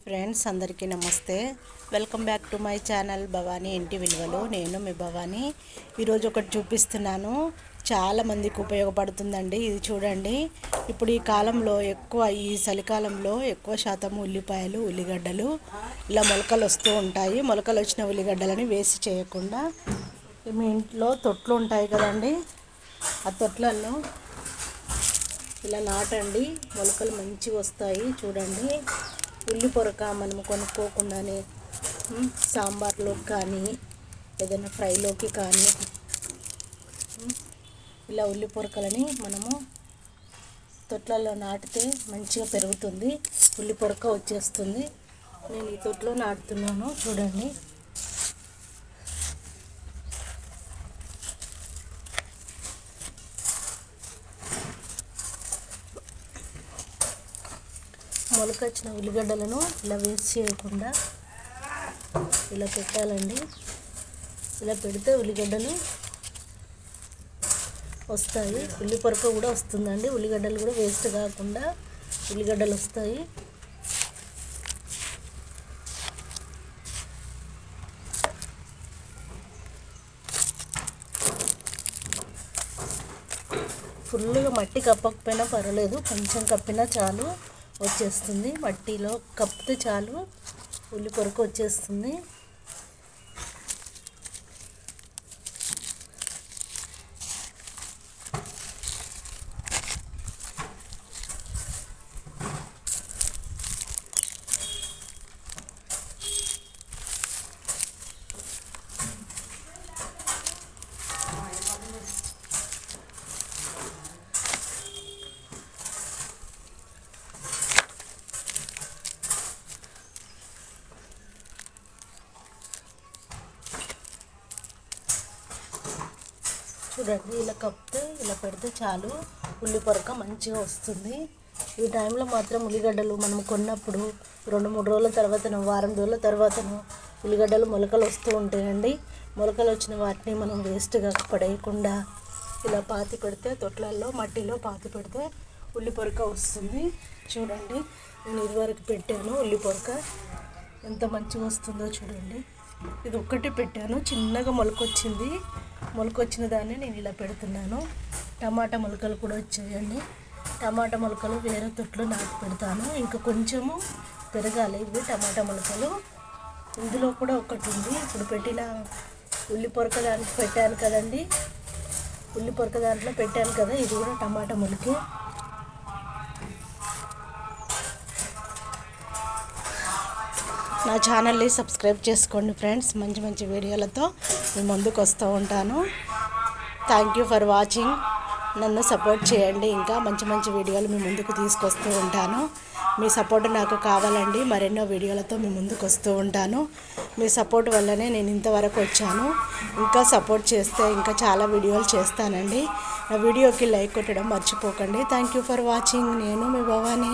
Friends అందరికీ నమస్తే. Welcome back to my channel Bhavani ఇంటి విలువలు. నేను మీ భవానీ. ఈరోజు ఒకటి చూపిస్తున్నాను, చాలా మందికి ఉపయోగపడుతుందండి. ఇది చూడండి. ఇప్పుడు ఈ కాలంలో ఈ చలికాలంలో ఎక్కువ శాతం ఉల్లిపాయలు, ఉల్లిగడ్డలు ఇలా మొలకలు వస్తూ ఉంటాయి. మొలకలు వచ్చిన ఉల్లిగడ్డలని వేస్ట్ చేయకుండా మీ ఇంట్లో తొట్లు ఉంటాయి కదండి, ఆ తొట్లలో ఇలా నాటండి. మొలకలు మంచిగా వస్తాయి. చూడండి, ఉల్లి పొరక మనము కొనుక్కోకుండానే సాంబార్లోకి కానీ ఏదైనా ఫ్రైలోకి కానీ ఇలా ఉల్లి పొరకలని మనము తొట్లలో నాటితే మంచిగా పెరుగుతుంది, ఉల్లి పొరక వచ్చేస్తుంది. నేను ఈ తొట్లో నాటుతున్నాను. చూడండి, మొలకొచ్చిన ఉల్లిగడ్డలను ఇలా వేస్ట్ చేయకుండా ఇలా పెట్టాలండి. ఇలా పెడితే ఉల్లిగడ్డలు వస్తాయి, ఉల్లి పొరక కూడా వస్తుందండి. ఉల్లిగడ్డలు కూడా వేస్ట్ కాకుండా ఉల్లిగడ్డలు వస్తాయి. ఫుల్గా మట్టి కప్పకపోయినా పర్వాలేదు, కొంచెం కప్పినా చాలు, వచ్చేస్తుంది. మట్టిలో కప్పితే చాలు, ఉల్లి పొరకు వచ్చేస్తుంది. చూడండి, ఇలా కప్పితే ఇలా పెడితే చాలు, ఉల్లి పొరక మంచిగా వస్తుంది. ఈ టైంలో మాత్రం ఉల్లిగడ్డలు మనం కొన్నప్పుడు 2-3 రోజుల తర్వాతనో వారం రోజుల తర్వాతనో ఉల్లిగడ్డలు మొలకలు వస్తూ ఉంటాయండి. మొలకలు వచ్చిన వాటిని మనం వేస్ట్గా పడేయకుండా ఇలా పాతి పెడితే, తొట్లల్లో మట్టిలో పాతి పెడితే ఉల్లి పొరక వస్తుంది. చూడండి, నేను ఇదివరకు పెట్టాను ఉల్లి పొరక, ఎంత మంచిగా వస్తుందో చూడండి. ఇది ఒక్కటి పెట్టాను, చిన్నగా మొలకొచ్చింది. మొలకొచ్చిన దాన్ని నేను ఇలా పెడుతున్నాను. టమాటా మొలకలు కూడా వచ్చాయండి. టమాటా మొలకలు వేరే తొట్లు నాటి పెడతాను. ఇంకా కొంచెము పెరగాలి ఇవి టమాటా మొలకలు. ఇందులో కూడా ఒకటి ఉంది, ఇప్పుడు పెట్టిన ఉల్లి పొరక దానికి పెట్టాను కదండి, ఉల్లి పొరక దాంట్లో పెట్టాను కదా, ఇది కూడా టమాటా మొలకే. నా ఛానల్ని సబ్స్క్రైబ్ చేసుకోండి ఫ్రెండ్స్. మంచి మంచి వీడియోలతో మీ ముందుకు వస్తూ ఉంటాను. Thank you for watching. నన్ను సపోర్ట్ చేయండి, ఇంకా మంచి మంచి వీడియోలు మీ ముందుకు తీసుకొస్తూ ఉంటాను. మీ సపోర్ట్ నాకు కావాలండి, మరెన్నో వీడియోలతో మీ ముందుకు వస్తూ ఉంటాను. మీ సపోర్ట్ వల్లనే నేను ఇంతవరకు వచ్చాను. ఇంకా సపోర్ట్ చేస్తే ఇంకా చాలా వీడియోలు చేస్తానండి. నా వీడియోకి లైక్ కొట్టడం మర్చిపోకండి. Thank you for watching. నేను మీ భవానీ.